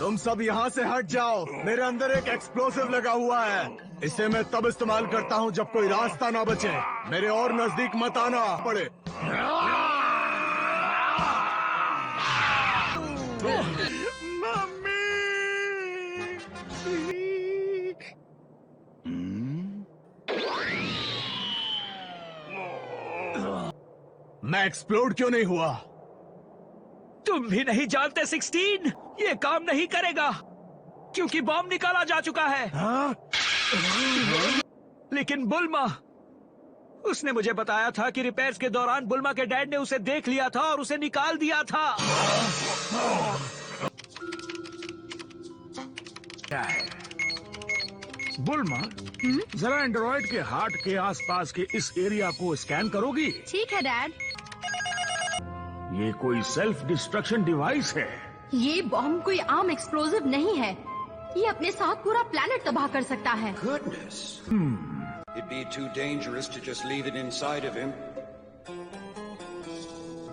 तुम सब यहाँ से हट जाओ। मेरे अंदर एक एक्सप्लोसिव लगा हुआ है। इसे मैं तब इस्तेमाल करता हूँ जब कोई रास्ता ना बचे। मेरे और नजदीक मत आना पड़े। मम्मी! मैं एक्सप्लोड क्यों नहीं हुआ? तुम भी नहीं जानते 16, ये काम नहीं करेगा क्योंकि बॉम्ब निकाला जा चुका है। लेकिन बुल्मा, उसने मुझे बताया था कि रिपेयर्स के दौरान बुल्मा के डैड ने उसे देख लिया था और उसे निकाल दिया था। क्या है? बुल्मा, जरा एंड्रॉइड के हार्ट के आसपास के इस एरिया को स्कैन करोगी? ठीक है डैड। ये कोई सेल्फ डिस्ट्रक्शन डिवाइस है। ये बॉम्ब कोई आम एक्सप्लोजिव नहीं है। ये अपने साथ पूरा प्लेनेट तबाह कर सकता है। Goodness. It'd be too dangerous to just leave it inside of him.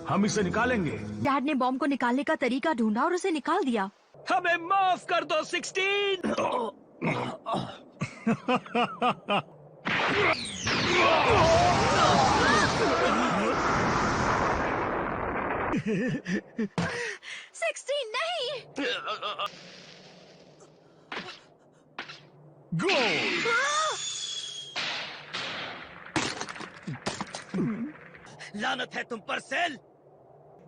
हम इसे निकालेंगे। डैड ने बॉम्ब को निकालने का तरीका ढूंढा और उसे निकाल दिया। हमें माफ कर दो 16। 16 नहीं। गो! लानत है तुम पर सेल।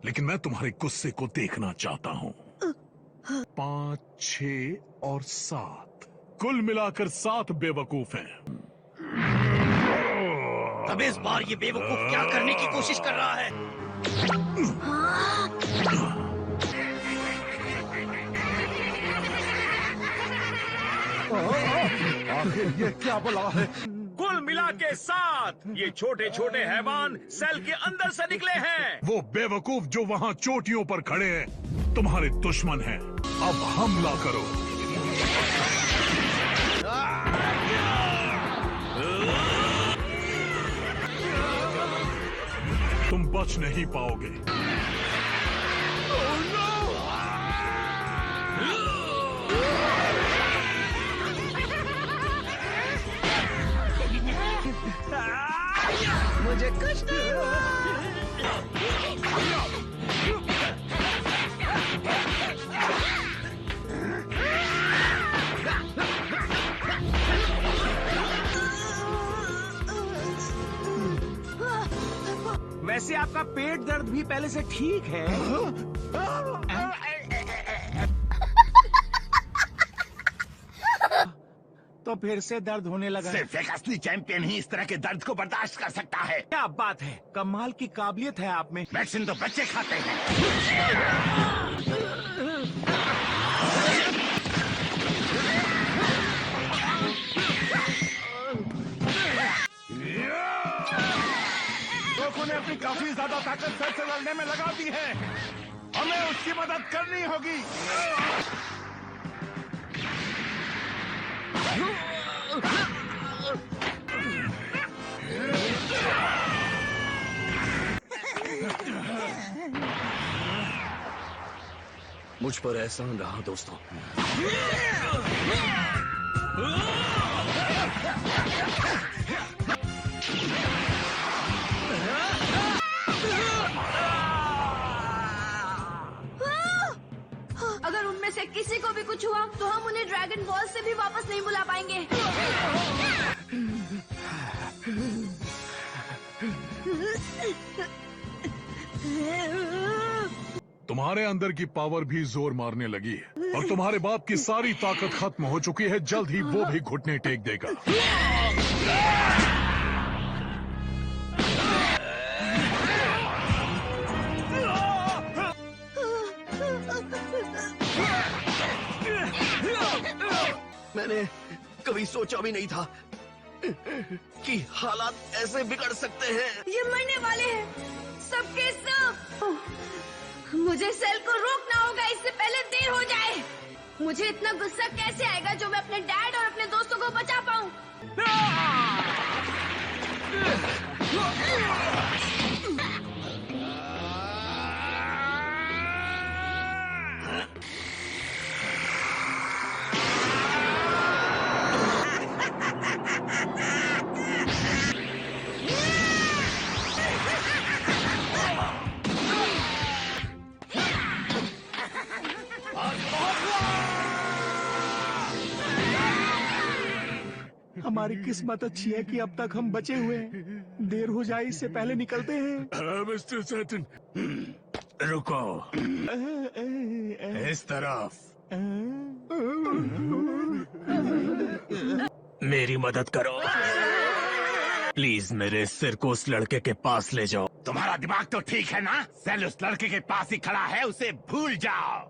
लेकिन मैं तुम्हारे गुस्से को देखना चाहता हूँ। 5, 6 और 7, कुल मिलाकर 7 बेवकूफ हैं। अब इस बार ये बेवकूफ क्या करने की कोशिश कर रहा है? आखिर ये क्या बला है? कुल मिला के 7 ये छोटे छोटे हैवान सेल के अंदर से निकले हैं। वो बेवकूफ जो वहाँ चोटियों पर खड़े हैं तुम्हारे दुश्मन हैं। अब हमला करो। तुम बच नहीं पाओगे। मुझे कुछ नहीं हुआ। वैसे आपका पेट दर्द भी पहले से ठीक है। तो फिर से दर्द होने लगा। सिर्फ एक असली चैंपियन ही इस तरह के दर्द को बर्दाश्त कर सकता है। क्या बात है, कमाल की काबिलियत है आप में। वैक्सीन तो बच्चे खाते हैं। लोगों ने अपनी काफी ज्यादा ताकत सेल से लड़ने में लगा दी है। हमें उसकी मदद करनी होगी। मुझ पर एहसान रहा दोस्तों। अगर उनमें से किसी को भी कुछ हुआ तो हम उन्हें ड्रैगन बॉल से भी वापस नहीं बुला पाएंगे। तुम्हारे अंदर की पावर भी जोर मारने लगी है और तुम्हारे बाप की सारी ताकत खत्म हो चुकी है। जल्द ही वो भी घुटने टेक देगा। मैंने कभी सोचा भी नहीं था कि हालात ऐसे बिगड़ सकते हैं। ये मरने वाले हैं, सबके सब। मुझे सेल को रोकना होगा इससे पहले देर हो जाए। मुझे इतना गुस्सा कैसे आएगा जो मैं अपने डैड और अपने दोस्तों को बचा पाऊं। हमारी किस्मत अच्छी है कि अब तक हम बचे हुए हैं। देर हो जाए इससे पहले निकलते हैं। मिस्टर सैटन, रुको। इस तरफ। मेरी मदद करो प्लीज। मेरे सिर को उस लड़के के पास ले जाओ। तुम्हारा दिमाग तो ठीक है ना? सेल उस लड़के के पास ही खड़ा है, उसे भूल जाओ।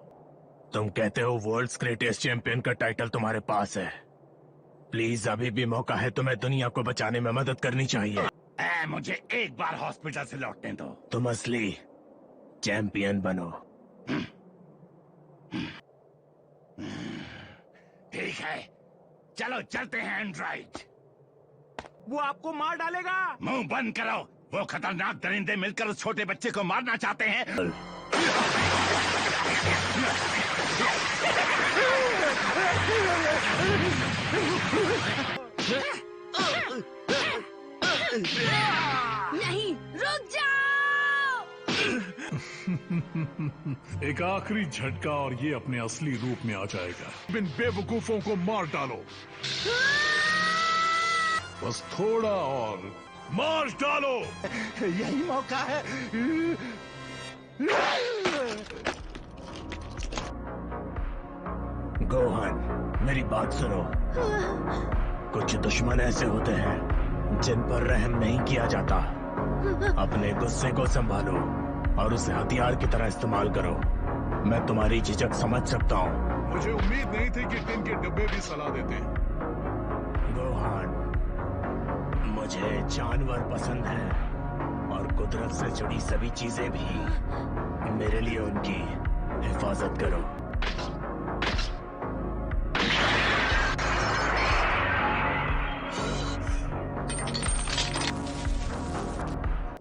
तुम कहते हो वर्ल्ड्स ग्रेटेस्ट चैंपियन का टाइटल तुम्हारे पास है। प्लीज अभी भी मौका है, तुम्हें दुनिया को बचाने में मदद करनी चाहिए। मुझे एक बार हॉस्पिटल से लौटने दो। तुम असली चैंपियन बनो। ठीक है, चलो चलते हैं एंड्रॉइड। वो आपको मार डालेगा। मुंह बंद करो। वो खतरनाक दरिंदे मिलकर उस छोटे बच्चे को मारना चाहते हैं। नहीं, रुक जाओ। एक आखिरी झटका और ये अपने असली रूप में आ जाएगा। इन बेवकूफों को मार डालो। बस थोड़ा और मार डालो। यही मौका है। गोहन, मेरी बात सुनो। कुछ दुश्मन ऐसे होते हैं जिन पर रहम नहीं किया जाता। अपने गुस्से को संभालो और उसे हथियार की तरह इस्तेमाल करो। मैं तुम्हारी झिझक समझ सकता हूँ। मुझे उम्मीद नहीं थी कि टिन के डब्बे भी सलाह देते हैं। गोहान, मुझे जानवर पसंद हैं और कुदरत से जुड़ी सभी चीजें भी। मेरे लिए उनकी हिफाजत करो।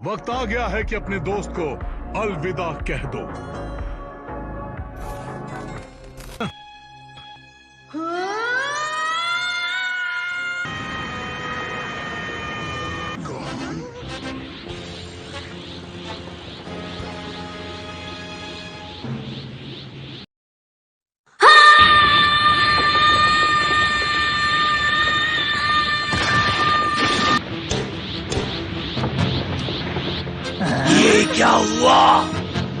वक्त आ गया है कि अपने दोस्त को अलविदा कह दो। ये क्या हुआ?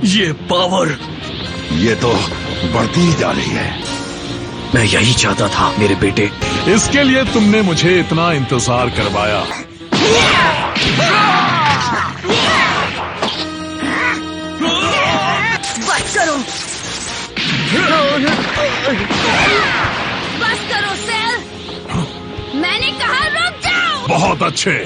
ये पावर ये तो बढ़ती ही जा रही है। मैं यही चाहता था मेरे बेटे। इसके लिए तुमने मुझे इतना इंतजार करवाया। बस करो। बस करो सेल। मैंने कहा रुक जाओ। बहुत अच्छे।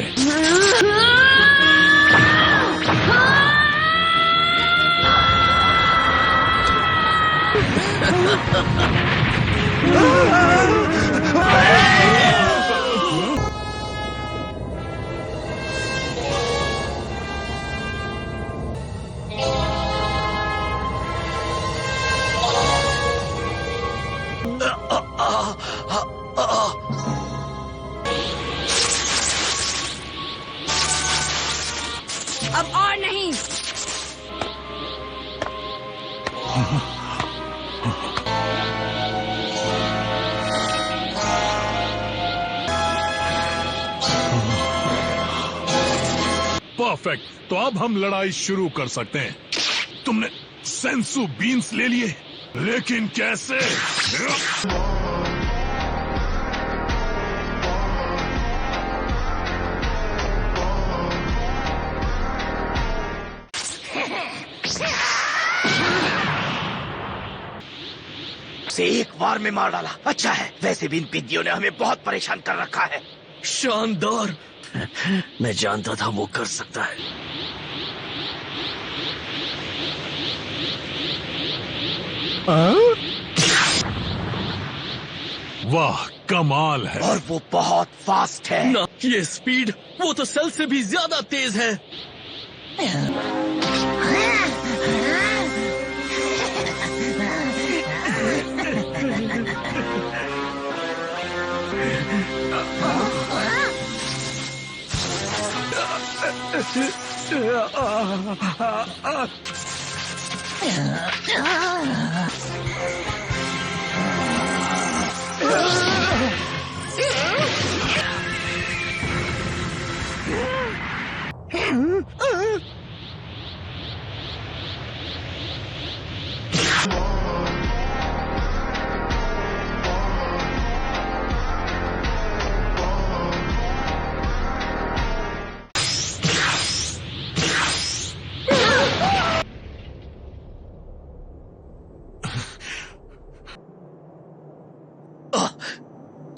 अब और नहीं। परफेक्ट। तो अब हम लड़ाई शुरू कर सकते हैं। तुमने सेंसू बीन्स ले लिए, लेकिन कैसे? से एक बार में मार डाला। अच्छा है, वैसे भी इन पिद्दियों ने हमें बहुत परेशान कर रखा है। शानदार। मैं जानता था वो कर सकता है। वाह, कमाल है। और वो बहुत फास्ट है ना। ये स्पीड, वो तो सेल से भी ज्यादा तेज है।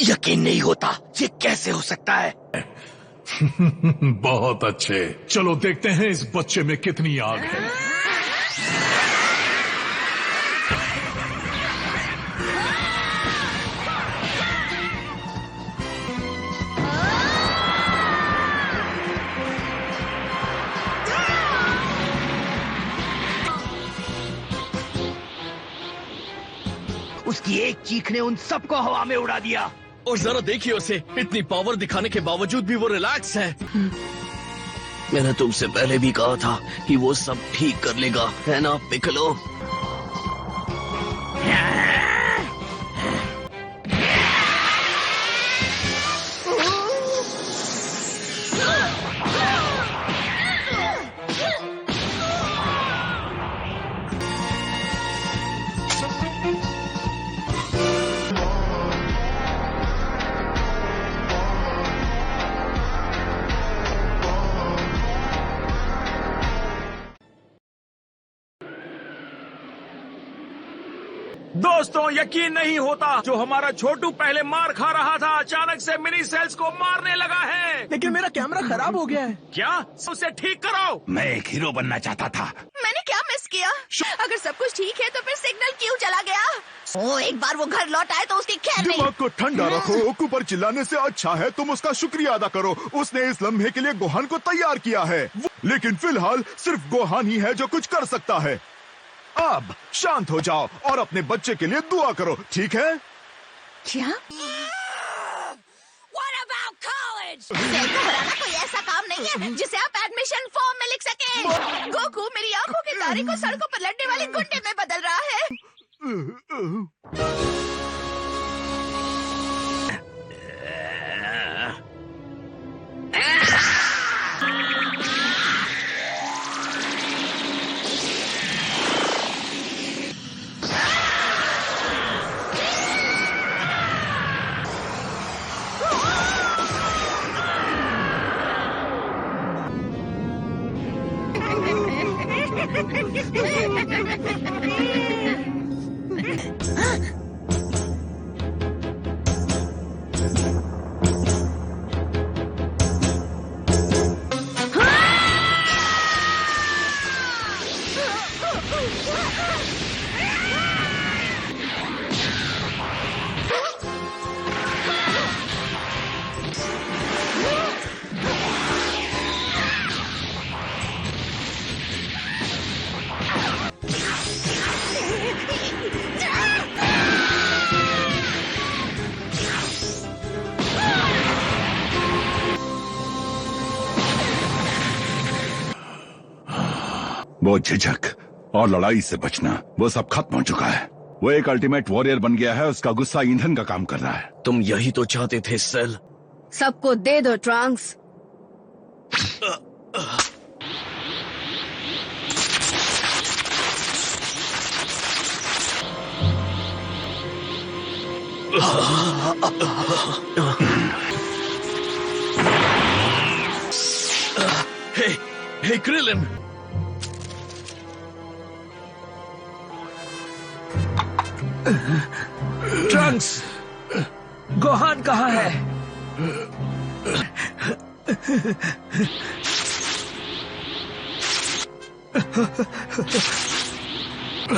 यकीन नहीं होता, ये कैसे हो सकता है? बहुत अच्छे, चलो देखते हैं इस बच्चे में कितनी आग है। उसकी एक चीख ने उन सबको हवा में उड़ा दिया। और जरा देखिए उसे, इतनी पावर दिखाने के बावजूद भी वो रिलैक्स है। मैंने तुमसे पहले भी कहा था कि वो सब ठीक कर लेगा, है ना पिकलो? दोस्तों, यकीन नहीं होता, जो हमारा छोटू पहले मार खा रहा था अचानक से मिनी सेल्स को मारने लगा है। लेकिन मेरा कैमरा खराब हो गया है। क्या? उसे ठीक कराओ। मैं एक हीरो बनना चाहता था। मैंने क्या मिस किया? अगर सब कुछ ठीक है तो फिर सिग्नल क्यों चला गया? ओ, एक बार वो घर लौट आए तो उसकी खैर नहीं। दिमाग को ठंडा रखो। ओकू पर चिल्लाने से अच्छा है तुम उसका शुक्रिया अदा करो। उसने इस लम्हे के लिए गोहान को तैयार किया है, लेकिन फिलहाल सिर्फ गोहान ही है जो कुछ कर सकता है। अब शांत हो जाओ और अपने बच्चे के लिए दुआ करो, ठीक है? क्या? What about college? सेल को हराना कोई ऐसा काम नहीं है जिसे आप एडमिशन फॉर्म में लिख सकें। गोकू मेरी आंखों के तारे को सड़कों पर लड़ने वाले गुंडे में बदल रहा है। वो झिझक और लड़ाई से बचना, वो सब खत्म हो चुका है। वो एक अल्टीमेट वॉरियर बन गया है। उसका गुस्सा ईंधन का काम कर रहा है। तुम यही तो चाहते थे सेल। सबको दे दो ट्रंक्स। हे क्रिलिन, ट्रंक्स, गोहान कहाँ है?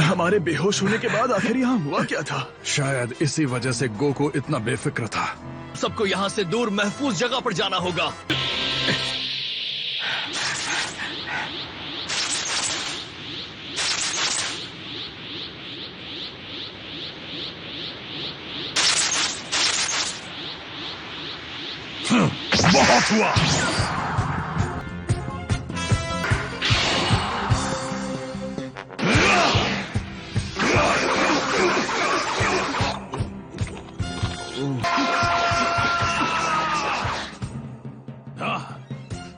हमारे बेहोश होने के बाद आखिर यहाँ हुआ क्या था? शायद इसी वजह से गोकू इतना बेफिक्र था। सबको यहाँ से दूर महफूज जगह पर जाना होगा। बहुत हुआ।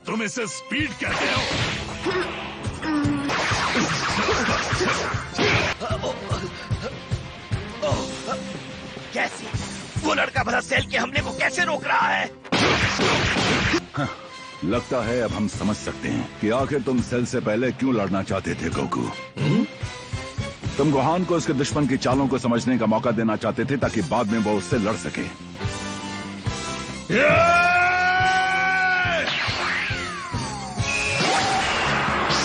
तुम इसे स्पीड कहते हो? कैसी? वो लड़का भला सेल के हमले को कैसे रोक रहा है? लगता है अब हम समझ सकते हैं कि आखिर तुम सेल से पहले क्यों लड़ना चाहते थे गोकू। तुम गोहान को उसके दुश्मन की चालों को समझने का मौका देना चाहते थे ताकि बाद में वो उससे लड़ सके।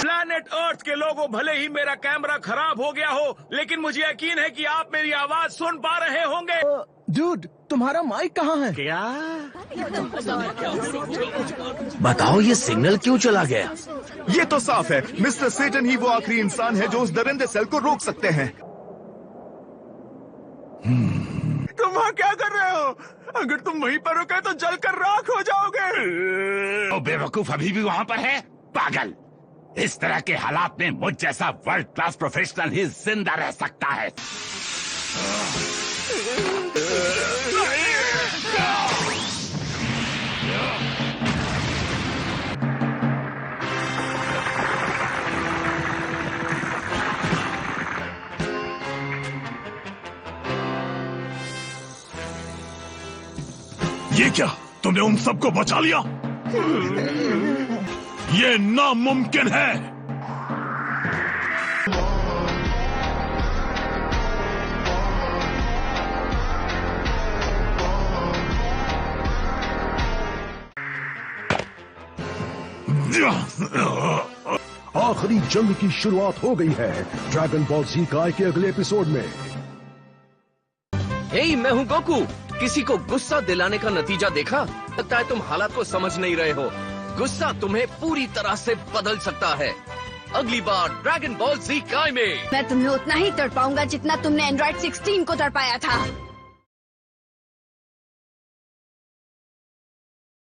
प्लैनेट अर्थ के लोगों, भले ही मेरा कैमरा खराब हो गया हो, लेकिन मुझे यकीन है कि आप मेरी आवाज सुन पा रहे होंगे। डूड, तुम्हारा माइक कहाँ है? क्या? बताओ, ये सिग्नल क्यों चला गया? ये तो साफ है, मिस्टर सेटन ही वो आखिरी इंसान है जो उस दरिंदे सेल को रोक सकते हैं। तुम वहाँ क्या कर रहे हो? अगर तुम वहीं पर रुके तो जलकर राख हो जाओगे। ओ बेवकूफ अभी भी वहाँ पर है? पागल! इस तरह के हालात में मुझ जैसा वर्ल्ड क्लास प्रोफेशनल ही जिंदा रह सकता है। ये क्या? तुमने उन सबको बचा लिया? ये नामुमकिन है। आखिरी जंग की शुरुआत हो गई है ड्रैगन बॉल जी काय के अगले एपिसोड में। हे, मैं हूँ गोकू। किसी को गुस्सा दिलाने का नतीजा देखा? लगता है तुम हालात को समझ नहीं रहे हो। गुस्सा तुम्हें पूरी तरह से बदल सकता है। अगली बार ड्रैगन बॉल जी काय में मैं तुम्हें उतना ही तड़पाऊंगा जितना तुमने एंड्रॉइड 16 को तड़पाया था।